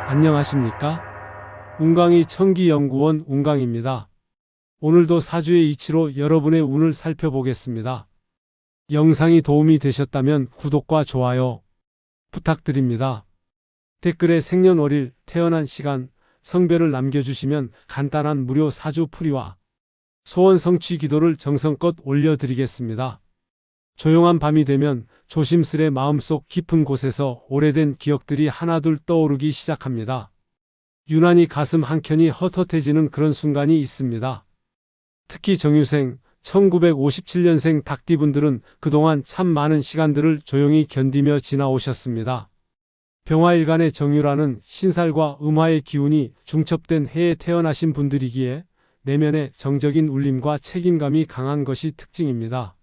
안녕하십니까? 운강이 청기연구원 운강입니다. 오늘도 사주의 이치로 여러분의 운을 살펴보겠습니다. 영상이 도움이 되셨다면 구독과 좋아요 부탁드립니다. 댓글에 생년월일, 태어난 시간, 성별을 남겨주시면 간단한 무료 사주 풀이와 소원 성취 기도를 정성껏 올려드리겠습니다. 조용한 밤이 되면 조심스레 마음속 깊은 곳에서 오래된 기억들이 하나둘 떠오르기 시작합니다. 유난히 가슴 한켠이 헛헛해지는 그런 순간이 있습니다. 특히 정유생, 1957년생 닭띠분들은 그동안 참 많은 시간들을 조용히 견디며 지나오셨습니다. 병화일간의 정유라는 신살과 음화의 기운이 중첩된 해에 태어나신 분들이기에 내면의 정적인 울림과 책임감이 강한 것이 특징입니다.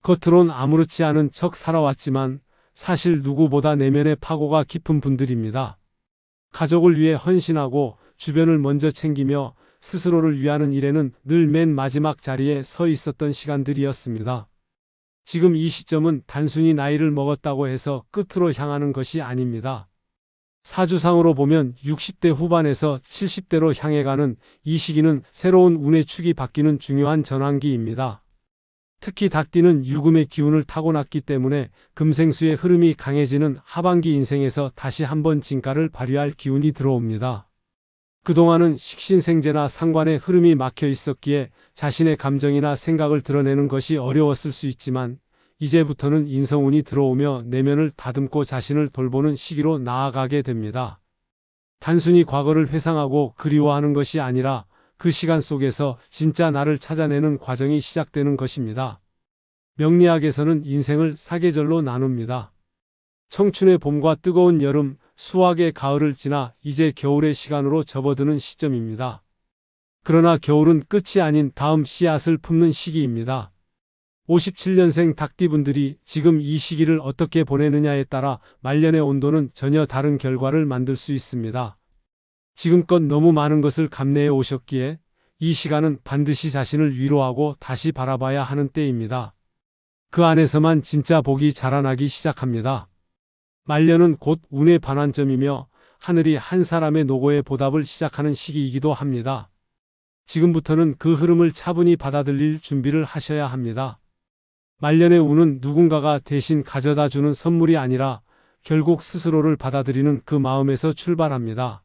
겉으론 아무렇지 않은 척 살아왔지만 사실 누구보다 내면의 파고가 깊은 분들입니다. 가족을 위해 헌신하고 주변을 먼저 챙기며 스스로를 위하는 일에는 늘 맨 마지막 자리에 서 있었던 시간들이었습니다. 지금 이 시점은 단순히 나이를 먹었다고 해서 끝으로 향하는 것이 아닙니다. 사주상으로 보면 60대 후반에서 70대로 향해가는 이 시기는 새로운 운의 축이 바뀌는 중요한 전환기입니다. 특히 닭띠는 유금의 기운을 타고났기 때문에 금생수의 흐름이 강해지는 하반기 인생에서 다시 한번 진가를 발휘할 기운이 들어옵니다. 그동안은 식신생재나 상관의 흐름이 막혀 있었기에 자신의 감정이나 생각을 드러내는 것이 어려웠을 수 있지만 이제부터는 인성운이 들어오며 내면을 다듬고 자신을 돌보는 시기로 나아가게 됩니다. 단순히 과거를 회상하고 그리워하는 것이 아니라 그 시간 속에서 진짜 나를 찾아내는 과정이 시작되는 것입니다. 명리학에서는 인생을 사계절로 나눕니다. 청춘의 봄과 뜨거운 여름, 수확의 가을을 지나 이제 겨울의 시간으로 접어드는 시점입니다. 그러나 겨울은 끝이 아닌 다음 씨앗을 품는 시기입니다. 57년생 닭띠분들이 지금 이 시기를 어떻게 보내느냐에 따라 말년의 온도는 전혀 다른 결과를 만들 수 있습니다. 지금껏 너무 많은 것을 감내해 오셨기에 이 시간은 반드시 자신을 위로하고 다시 바라봐야 하는 때입니다. 그 안에서만 진짜 복이 자라나기 시작합니다. 말년은 곧 운의 반환점이며 하늘이 한 사람의 노고에 보답을 시작하는 시기이기도 합니다. 지금부터는 그 흐름을 차분히 받아들일 준비를 하셔야 합니다. 말년의 운은 누군가가 대신 가져다 주는 선물이 아니라 결국 스스로를 받아들이는 그 마음에서 출발합니다.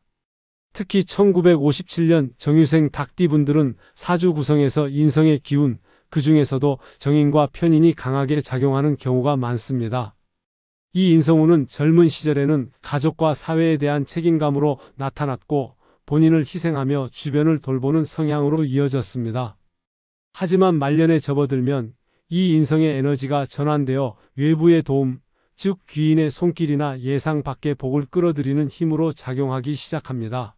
특히 1957년 정유생 닭띠분들은 사주 구성에서 인성의 기운, 그 중에서도 정인과 편인이 강하게 작용하는 경우가 많습니다. 이 인성운은 젊은 시절에는 가족과 사회에 대한 책임감으로 나타났고 본인을 희생하며 주변을 돌보는 성향으로 이어졌습니다. 하지만 말년에 접어들면 이 인성의 에너지가 전환되어 외부의 도움, 즉 귀인의 손길이나 예상 밖의 복을 끌어들이는 힘으로 작용하기 시작합니다.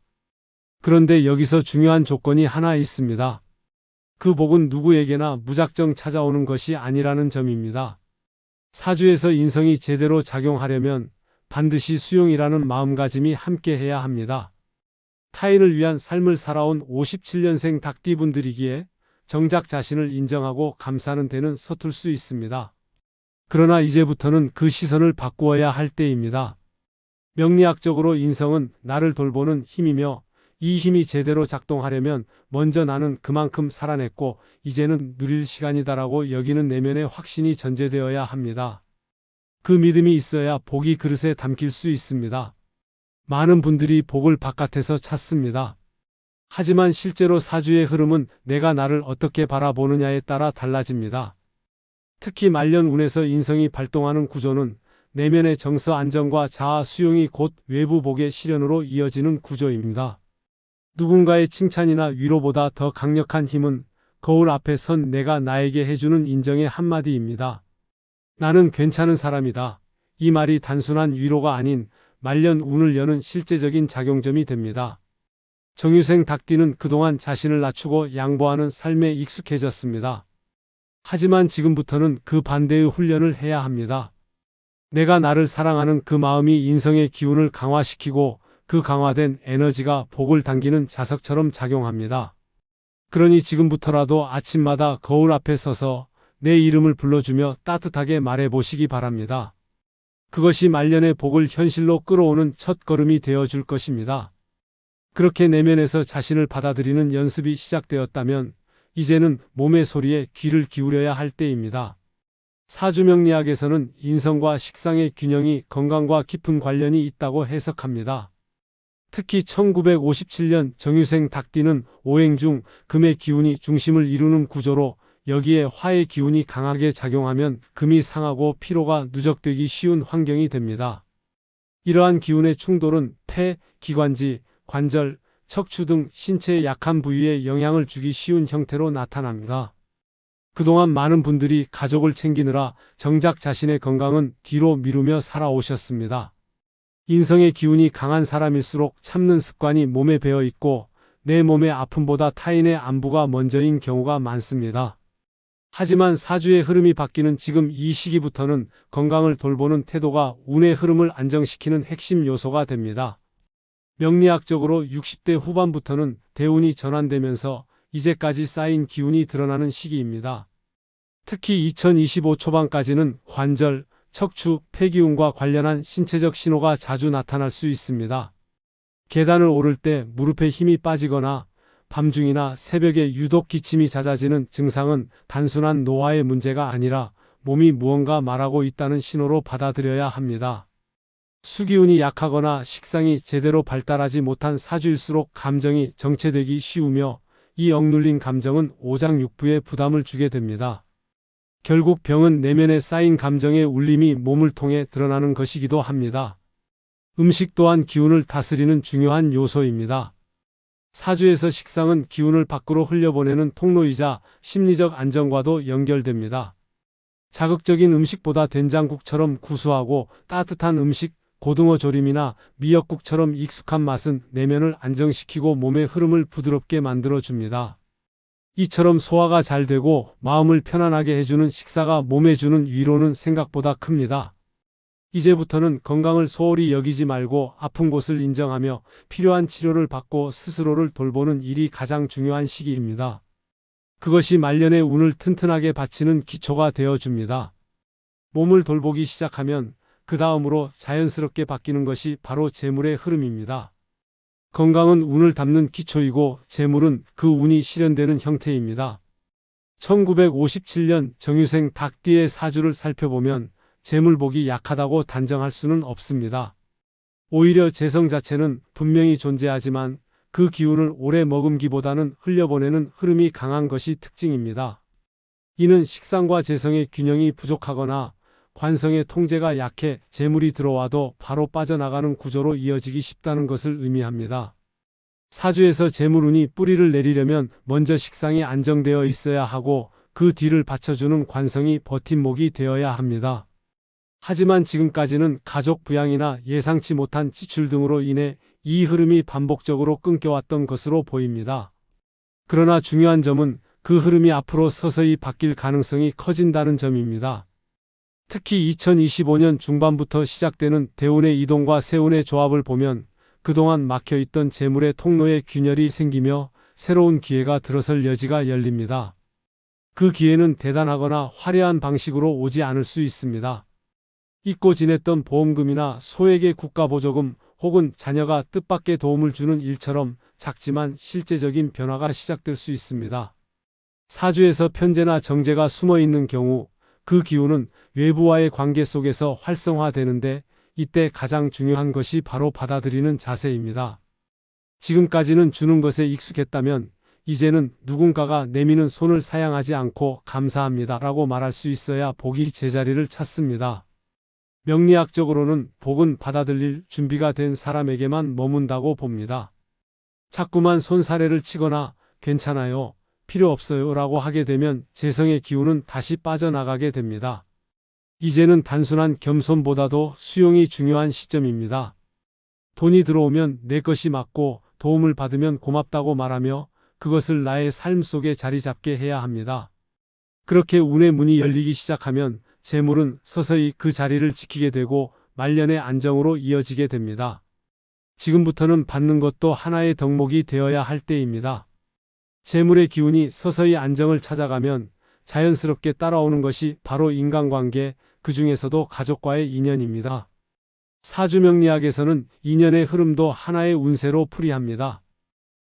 그런데 여기서 중요한 조건이 하나 있습니다. 그 복은 누구에게나 무작정 찾아오는 것이 아니라는 점입니다. 사주에서 인성이 제대로 작용하려면 반드시 수용이라는 마음가짐이 함께해야 합니다. 타인을 위한 삶을 살아온 57년생 닭띠분들이기에 정작 자신을 인정하고 감사하는 데는 서툴 수 있습니다. 그러나 이제부터는 그 시선을 바꾸어야 할 때입니다. 명리학적으로 인성은 나를 돌보는 힘이며 이 힘이 제대로 작동하려면 먼저 나는 그만큼 살아냈고 이제는 누릴 시간이다라고 여기는 내면의 확신이 전제되어야 합니다. 그 믿음이 있어야 복이 그릇에 담길 수 있습니다. 많은 분들이 복을 바깥에서 찾습니다. 하지만 실제로 사주의 흐름은 내가 나를 어떻게 바라보느냐에 따라 달라집니다. 특히 말년운에서 인성이 발동하는 구조는 내면의 정서 안정과 자아 수용이 곧 외부 복의 실현으로 이어지는 구조입니다. 누군가의 칭찬이나 위로보다 더 강력한 힘은 거울 앞에 선 내가 나에게 해주는 인정의 한마디입니다. 나는 괜찮은 사람이다. 이 말이 단순한 위로가 아닌 말년 운을 여는 실제적인 작용점이 됩니다. 정유생 닭띠는 그동안 자신을 낮추고 양보하는 삶에 익숙해졌습니다. 하지만 지금부터는 그 반대의 훈련을 해야 합니다. 내가 나를 사랑하는 그 마음이 인성의 기운을 강화시키고 그 강화된 에너지가 복을 당기는 자석처럼 작용합니다. 그러니 지금부터라도 아침마다 거울 앞에 서서 내 이름을 불러주며 따뜻하게 말해보시기 바랍니다. 그것이 말년의 복을 현실로 끌어오는 첫 걸음이 되어줄 것입니다. 그렇게 내면에서 자신을 받아들이는 연습이 시작되었다면 이제는 몸의 소리에 귀를 기울여야 할 때입니다. 사주명리학에서는 인성과 식상의 균형이 건강과 깊은 관련이 있다고 해석합니다. 특히 1957년 정유생 닭띠는 오행 중 금의 기운이 중심을 이루는 구조로 여기에 화의 기운이 강하게 작용하면 금이 상하고 피로가 누적되기 쉬운 환경이 됩니다. 이러한 기운의 충돌은 폐, 기관지, 관절, 척추 등 신체의 약한 부위에 영향을 주기 쉬운 형태로 나타납니다. 그동안 많은 분들이 가족을 챙기느라 정작 자신의 건강은 뒤로 미루며 살아오셨습니다. 인성의 기운이 강한 사람일수록 참는 습관이 몸에 배어 있고 내 몸의 아픔보다 타인의 안부가 먼저인 경우가 많습니다. 하지만 사주의 흐름이 바뀌는 지금 이 시기부터는 건강을 돌보는 태도가 운의 흐름을 안정시키는 핵심 요소가 됩니다. 명리학적으로 60대 후반부터는 대운이 전환되면서 이제까지 쌓인 기운이 드러나는 시기입니다. 특히 2025 초반까지는 관절, 척추, 폐기운과 관련한 신체적 신호가 자주 나타날 수 있습니다. 계단을 오를 때 무릎에 힘이 빠지거나 밤중이나 새벽에 유독 기침이 잦아지는 증상은 단순한 노화의 문제가 아니라 몸이 무언가 말하고 있다는 신호로 받아들여야 합니다. 수기운이 약하거나 식상이 제대로 발달하지 못한 사주일수록 감정이 정체되기 쉬우며 이 억눌린 감정은 오장육부에 부담을 주게 됩니다. 결국 병은 내면에 쌓인 감정의 울림이 몸을 통해 드러나는 것이기도 합니다. 음식 또한 기운을 다스리는 중요한 요소입니다. 사주에서 식상은 기운을 밖으로 흘려보내는 통로이자 심리적 안정과도 연결됩니다. 자극적인 음식보다 된장국처럼 구수하고 따뜻한 음식, 고등어 조림이나 미역국처럼 익숙한 맛은 내면을 안정시키고 몸의 흐름을 부드럽게 만들어줍니다. 이처럼 소화가 잘 되고 마음을 편안하게 해주는 식사가 몸에 주는 위로는 생각보다 큽니다. 이제부터는 건강을 소홀히 여기지 말고 아픈 곳을 인정하며 필요한 치료를 받고 스스로를 돌보는 일이 가장 중요한 시기입니다. 그것이 말년의 운을 튼튼하게 받치는 기초가 되어줍니다. 몸을 돌보기 시작하면 그 다음으로 자연스럽게 바뀌는 것이 바로 재물의 흐름입니다. 건강은 운을 담는 기초이고 재물은 그 운이 실현되는 형태입니다. 1957년 정유생 닭띠의 사주를 살펴보면 재물복이 약하다고 단정할 수는 없습니다. 오히려 재성 자체는 분명히 존재하지만 그 기운을 오래 머금기보다는 흘려보내는 흐름이 강한 것이 특징입니다. 이는 식상과 재성의 균형이 부족하거나 관성의 통제가 약해 재물이 들어와도 바로 빠져나가는 구조로 이어지기 쉽다는 것을 의미합니다. 사주에서 재물운이 뿌리를 내리려면 먼저 식상이 안정되어 있어야 하고 그 뒤를 받쳐주는 관성이 버팀목이 되어야 합니다. 하지만 지금까지는 가족 부양이나 예상치 못한 지출 등으로 인해 이 흐름이 반복적으로 끊겨왔던 것으로 보입니다. 그러나 중요한 점은 그 흐름이 앞으로 서서히 바뀔 가능성이 커진다는 점입니다. 특히 2025년 중반부터 시작되는 대운의 이동과 세운의 조합을 보면 그동안 막혀있던 재물의 통로에 균열이 생기며 새로운 기회가 들어설 여지가 열립니다. 그 기회는 대단하거나 화려한 방식으로 오지 않을 수 있습니다. 잊고 지냈던 보험금이나 소액의 국가보조금 혹은 자녀가 뜻밖의 도움을 주는 일처럼 작지만 실제적인 변화가 시작될 수 있습니다. 사주에서 편재나 정제가 숨어있는 경우 그 기운은 외부와의 관계 속에서 활성화되는데 이때 가장 중요한 것이 바로 받아들이는 자세입니다. 지금까지는 주는 것에 익숙했다면 이제는 누군가가 내미는 손을 사양하지 않고 감사합니다 라고 말할 수 있어야 복이 제자리를 찾습니다. 명리학적으로는 복은 받아들일 준비가 된 사람에게만 머문다고 봅니다. 자꾸만 손사래를 치거나 괜찮아요, 필요 없어요 라고 하게 되면 재성의 기운은 다시 빠져나가게 됩니다. 이제는 단순한 겸손보다도 수용이 중요한 시점입니다. 돈이 들어오면 내 것이 맞고 도움을 받으면 고맙다고 말하며 그것을 나의 삶 속에 자리 잡게 해야 합니다. 그렇게 운의 문이 열리기 시작하면 재물은 서서히 그 자리를 지키게 되고 말년의 안정으로 이어지게 됩니다. 지금부터는 받는 것도 하나의 덕목이 되어야 할 때입니다. 재물의 기운이 서서히 안정을 찾아가면 자연스럽게 따라오는 것이 바로 인간관계, 그 중에서도 가족과의 인연입니다. 사주명리학에서는 인연의 흐름도 하나의 운세로 풀이합니다.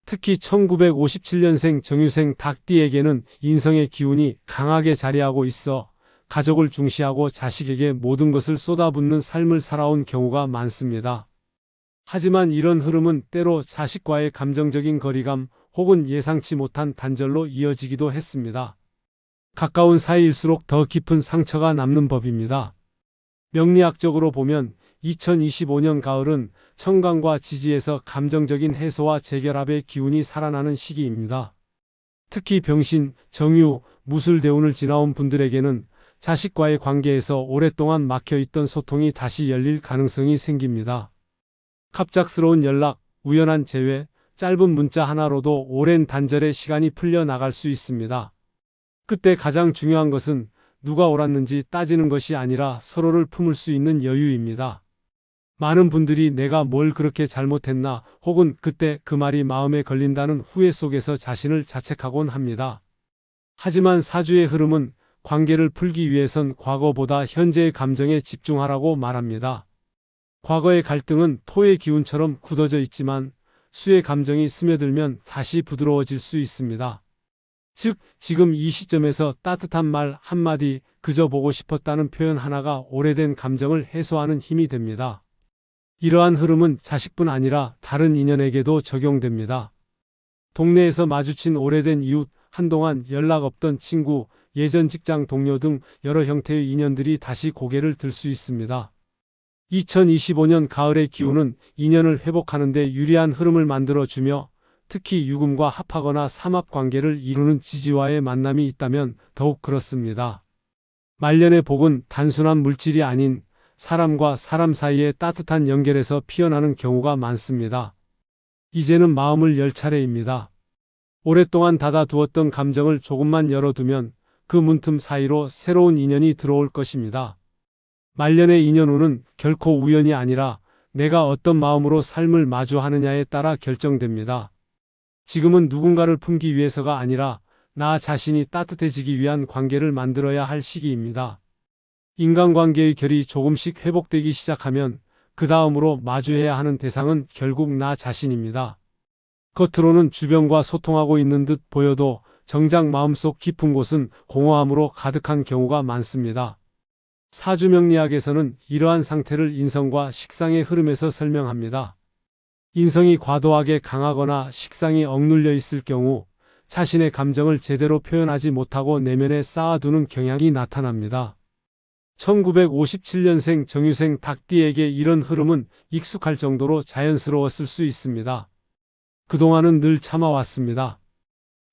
특히 1957년생 정유생 닭띠에게는 인성의 기운이 강하게 자리하고 있어 가족을 중시하고 자식에게 모든 것을 쏟아붓는 삶을 살아온 경우가 많습니다. 하지만 이런 흐름은 때로 자식과의 감정적인 거리감 혹은 예상치 못한 단절로 이어지기도 했습니다. 가까운 사이일수록 더 깊은 상처가 남는 법입니다. 명리학적으로 보면 2025년 가을은 천간과 지지에서 감정적인 해소와 재결합의 기운이 살아나는 시기입니다. 특히 병신, 정유, 무술대운을 지나온 분들에게는 자식과의 관계에서 오랫동안 막혀있던 소통이 다시 열릴 가능성이 생깁니다. 갑작스러운 연락, 우연한 재회, 짧은 문자 하나로도 오랜 단절의 시간이 풀려나갈 수 있습니다. 그때 가장 중요한 것은 누가 옳았는지 따지는 것이 아니라 서로를 품을 수 있는 여유입니다. 많은 분들이 내가 뭘 그렇게 잘못했나 혹은 그때 그 말이 마음에 걸린다는 후회 속에서 자신을 자책하곤 합니다. 하지만 사주의 흐름은 관계를 풀기 위해선 과거보다 현재의 감정에 집중하라고 말합니다. 과거의 갈등은 토의 기운처럼 굳어져 있지만 수의 감정이 스며들면 다시 부드러워질 수 있습니다. 즉, 지금 이 시점에서 따뜻한 말 한마디, 그저 보고 싶었다는 표현 하나가 오래된 감정을 해소하는 힘이 됩니다. 이러한 흐름은 자식뿐 아니라 다른 인연에게도 적용됩니다. 동네에서 마주친 오래된 이웃, 한동안 연락 없던 친구, 예전 직장 동료 등 여러 형태의 인연들이 다시 고개를 들 수 있습니다. 2025년 가을의 기운은 인연을 회복하는 데 유리한 흐름을 만들어주며 특히 유금과 합하거나 삼합관계를 이루는 지지와의 만남이 있다면 더욱 그렇습니다. 말년의 복은 단순한 물질이 아닌 사람과 사람 사이의 따뜻한 연결에서 피어나는 경우가 많습니다. 이제는 마음을 열 차례입니다. 오랫동안 닫아두었던 감정을 조금만 열어두면 그 문틈 사이로 새로운 인연이 들어올 것입니다. 말년의 인연운은 결코 우연이 아니라 내가 어떤 마음으로 삶을 마주하느냐에 따라 결정됩니다. 지금은 누군가를 품기 위해서가 아니라 나 자신이 따뜻해지기 위한 관계를 만들어야 할 시기입니다. 인간관계의 결이 조금씩 회복되기 시작하면 그 다음으로 마주해야 하는 대상은 결국 나 자신입니다. 겉으로는 주변과 소통하고 있는 듯 보여도 정작 마음속 깊은 곳은 공허함으로 가득한 경우가 많습니다. 사주명리학에서는 이러한 상태를 인성과 식상의 흐름에서 설명합니다. 인성이 과도하게 강하거나 식상이 억눌려 있을 경우 자신의 감정을 제대로 표현하지 못하고 내면에 쌓아두는 경향이 나타납니다. 1957년생 정유생 닭띠에게 이런 흐름은 익숙할 정도로 자연스러웠을 수 있습니다. 그동안은 늘 참아왔습니다.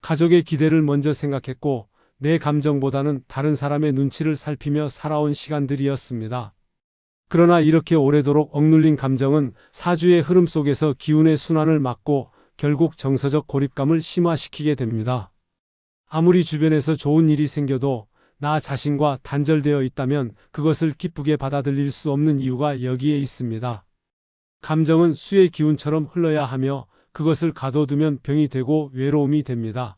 가족의 기대를 먼저 생각했고 내 감정보다는 다른 사람의 눈치를 살피며 살아온 시간들이었습니다. 그러나 이렇게 오래도록 억눌린 감정은 사주의 흐름 속에서 기운의 순환을 막고 결국 정서적 고립감을 심화시키게 됩니다. 아무리 주변에서 좋은 일이 생겨도 나 자신과 단절되어 있다면 그것을 기쁘게 받아들일 수 없는 이유가 여기에 있습니다. 감정은 수의 기운처럼 흘러야 하며 그것을 가둬두면 병이 되고 외로움이 됩니다.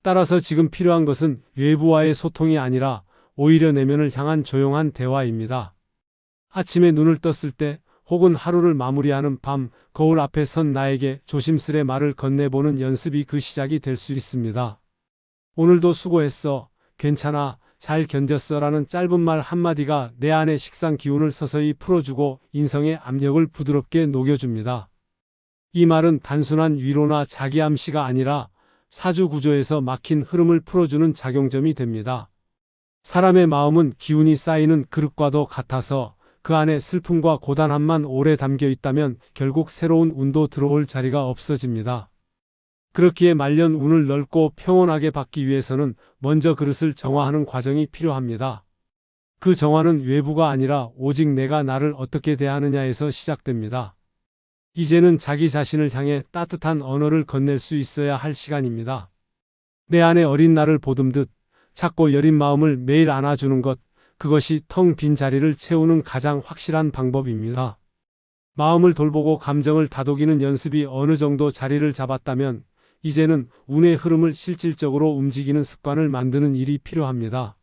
따라서 지금 필요한 것은 외부와의 소통이 아니라 오히려 내면을 향한 조용한 대화입니다. 아침에 눈을 떴을 때 혹은 하루를 마무리하는 밤, 거울 앞에 선 나에게 조심스레 말을 건네보는 연습이 그 시작이 될 수 있습니다. 오늘도 수고했어, 괜찮아, 잘 견뎠어 라는 짧은 말 한마디가 내 안의 식상 기운을 서서히 풀어주고 인성의 압력을 부드럽게 녹여줍니다. 이 말은 단순한 위로나 자기암시가 아니라 사주 구조에서 막힌 흐름을 풀어주는 작용점이 됩니다. 사람의 마음은 기운이 쌓이는 그릇과도 같아서 그 안에 슬픔과 고단함만 오래 담겨 있다면 결국 새로운 운도 들어올 자리가 없어집니다. 그렇기에 말년 운을 넓고 평온하게 받기 위해서는 먼저 그릇을 정화하는 과정이 필요합니다. 그 정화는 외부가 아니라 오직 내가 나를 어떻게 대하느냐에서 시작됩니다. 이제는 자기 자신을 향해 따뜻한 언어를 건넬 수 있어야 할 시간입니다. 내 안에 어린 나를 보듬듯 작고 여린 마음을 매일 안아주는 것, 그것이 텅 빈 자리를 채우는 가장 확실한 방법입니다. 마음을 돌보고 감정을 다독이는 연습이 어느 정도 자리를 잡았다면 이제는 운의 흐름을 실질적으로 움직이는 습관을 만드는 일이 필요합니다.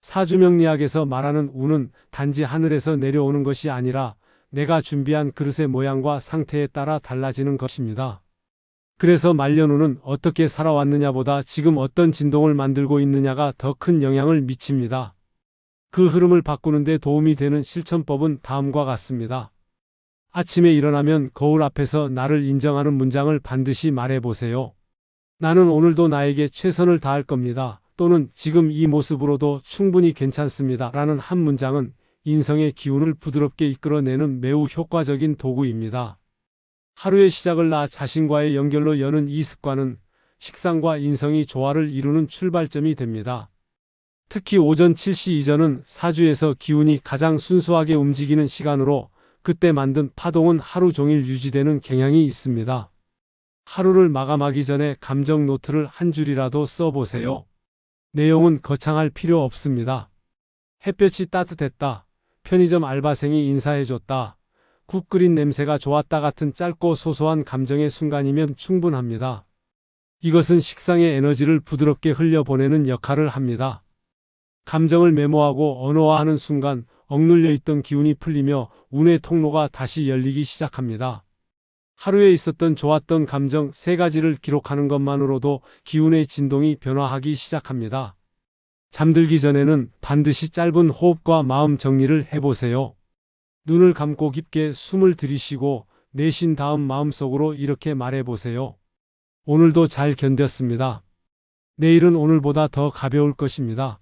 사주명리학에서 말하는 운은 단지 하늘에서 내려오는 것이 아니라 내가 준비한 그릇의 모양과 상태에 따라 달라지는 것입니다. 그래서 말년운은 어떻게 살아왔느냐보다 지금 어떤 진동을 만들고 있느냐가 더 큰 영향을 미칩니다. 그 흐름을 바꾸는 데 도움이 되는 실천법은 다음과 같습니다. 아침에 일어나면 거울 앞에서 나를 인정하는 문장을 반드시 말해보세요. 나는 오늘도 나에게 최선을 다할 겁니다. 또는 지금 이 모습으로도 충분히 괜찮습니다. 라는 한 문장은 인성의 기운을 부드럽게 이끌어내는 매우 효과적인 도구입니다. 하루의 시작을 나 자신과의 연결로 여는 이 습관은 식상과 인성이 조화를 이루는 출발점이 됩니다. 특히 오전 7시 이전은 사주에서 기운이 가장 순수하게 움직이는 시간으로 그때 만든 파동은 하루 종일 유지되는 경향이 있습니다. 하루를 마감하기 전에 감정 노트를 한 줄이라도 써보세요. 내용은 거창할 필요 없습니다. 햇볕이 따뜻했다. 편의점 알바생이 인사해줬다. 국 끓인 냄새가 좋았다 같은 짧고 소소한 감정의 순간이면 충분합니다. 이것은 식상의 에너지를 부드럽게 흘려보내는 역할을 합니다. 감정을 메모하고 언어화하는 순간 억눌려 있던 기운이 풀리며 운의 통로가 다시 열리기 시작합니다. 하루에 있었던 좋았던 감정 3가지를 기록하는 것만으로도 기운의 진동이 변화하기 시작합니다. 잠들기 전에는 반드시 짧은 호흡과 마음 정리를 해보세요. 눈을 감고 깊게 숨을 들이쉬고 내쉰 다음 마음속으로 이렇게 말해보세요. 오늘도 잘 견뎠습니다. 내일은 오늘보다 더 가벼울 것입니다.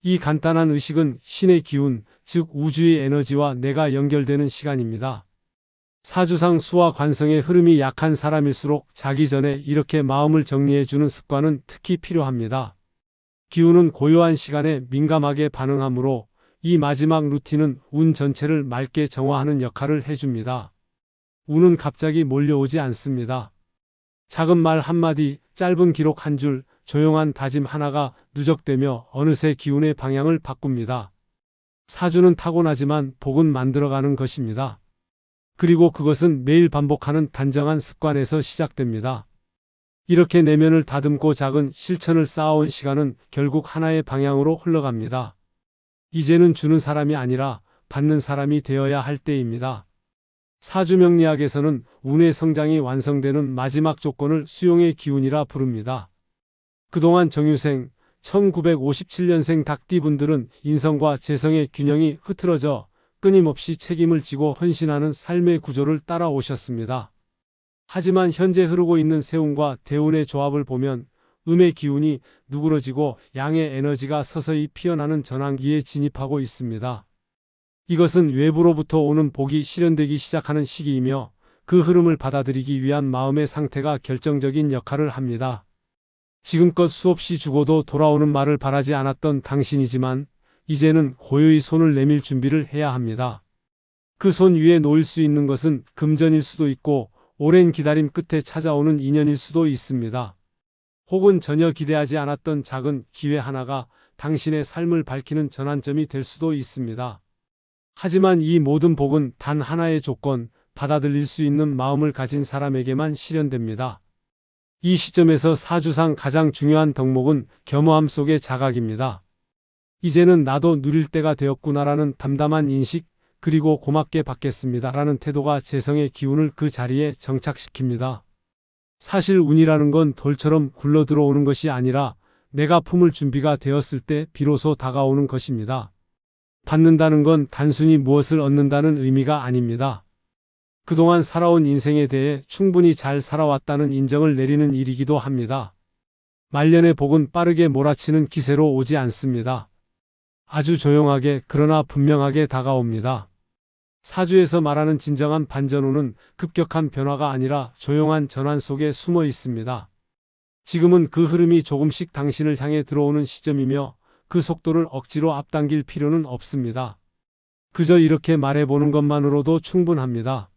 이 간단한 의식은 신의 기운, 즉 우주의 에너지와 내가 연결되는 시간입니다. 사주상 수와 관성의 흐름이 약한 사람일수록 자기 전에 이렇게 마음을 정리해주는 습관은 특히 필요합니다. 기운은 고요한 시간에 민감하게 반응하므로 이 마지막 루틴은 운 전체를 맑게 정화하는 역할을 해줍니다. 운은 갑자기 몰려오지 않습니다. 작은 말 한마디, 짧은 기록 한 줄, 조용한 다짐 하나가 누적되며 어느새 기운의 방향을 바꿉니다. 사주는 타고나지만 복은 만들어가는 것입니다. 그리고 그것은 매일 반복하는 단정한 습관에서 시작됩니다. 이렇게 내면을 다듬고 작은 실천을 쌓아온 시간은 결국 하나의 방향으로 흘러갑니다. 이제는 주는 사람이 아니라 받는 사람이 되어야 할 때입니다. 사주명리학에서는 운의 성장이 완성되는 마지막 조건을 수용의 기운이라 부릅니다. 그동안 정유생, 1957년생 닭띠분들은 인성과 재성의 균형이 흐트러져 끊임없이 책임을 지고 헌신하는 삶의 구조를 따라오셨습니다. 하지만 현재 흐르고 있는 세운과 대운의 조합을 보면 음의 기운이 누그러지고 양의 에너지가 서서히 피어나는 전환기에 진입하고 있습니다. 이것은 외부로부터 오는 복이 실현되기 시작하는 시기이며 그 흐름을 받아들이기 위한 마음의 상태가 결정적인 역할을 합니다. 지금껏 수없이 주고도 돌아오는 말을 바라지 않았던 당신이지만 이제는 고요히 손을 내밀 준비를 해야 합니다. 그 손 위에 놓일 수 있는 것은 금전일 수도 있고 오랜 기다림 끝에 찾아오는 인연일 수도 있습니다. 혹은 전혀 기대하지 않았던 작은 기회 하나가 당신의 삶을 밝히는 전환점이 될 수도 있습니다. 하지만 이 모든 복은 단 하나의 조건, 받아들일 수 있는 마음을 가진 사람에게만 실현됩니다. 이 시점에서 사주상 가장 중요한 덕목은 겸허함 속의 자각입니다. 이제는 나도 누릴 때가 되었구나라는 담담한 인식, 그리고 고맙게 받겠습니다라는 태도가 재성의 기운을 그 자리에 정착시킵니다. 사실 운이라는 건 돌처럼 굴러 들어오는 것이 아니라 내가 품을 준비가 되었을 때 비로소 다가오는 것입니다. 받는다는 건 단순히 무엇을 얻는다는 의미가 아닙니다. 그동안 살아온 인생에 대해 충분히 잘 살아왔다는 인정을 내리는 일이기도 합니다. 말년의 복은 빠르게 몰아치는 기세로 오지 않습니다. 아주 조용하게 그러나 분명하게 다가옵니다. 사주에서 말하는 진정한 반전운은 급격한 변화가 아니라 조용한 전환 속에 숨어 있습니다. 지금은 그 흐름이 조금씩 당신을 향해 들어오는 시점이며 그 속도를 억지로 앞당길 필요는 없습니다. 그저 이렇게 말해보는 것만으로도 충분합니다.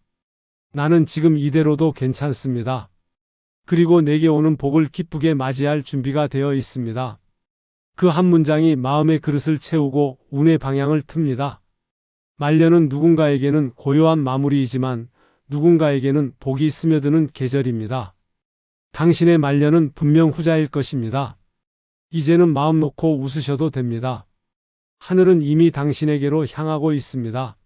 나는 지금 이대로도 괜찮습니다. 그리고 내게 오는 복을 기쁘게 맞이할 준비가 되어 있습니다. 그 한 문장이 마음의 그릇을 채우고 운의 방향을 틉니다. 말년은 누군가에게는 고요한 마무리이지만 누군가에게는 복이 스며드는 계절입니다. 당신의 말년은 분명 후자일 것입니다. 이제는 마음 놓고 웃으셔도 됩니다. 하늘은 이미 당신에게로 향하고 있습니다.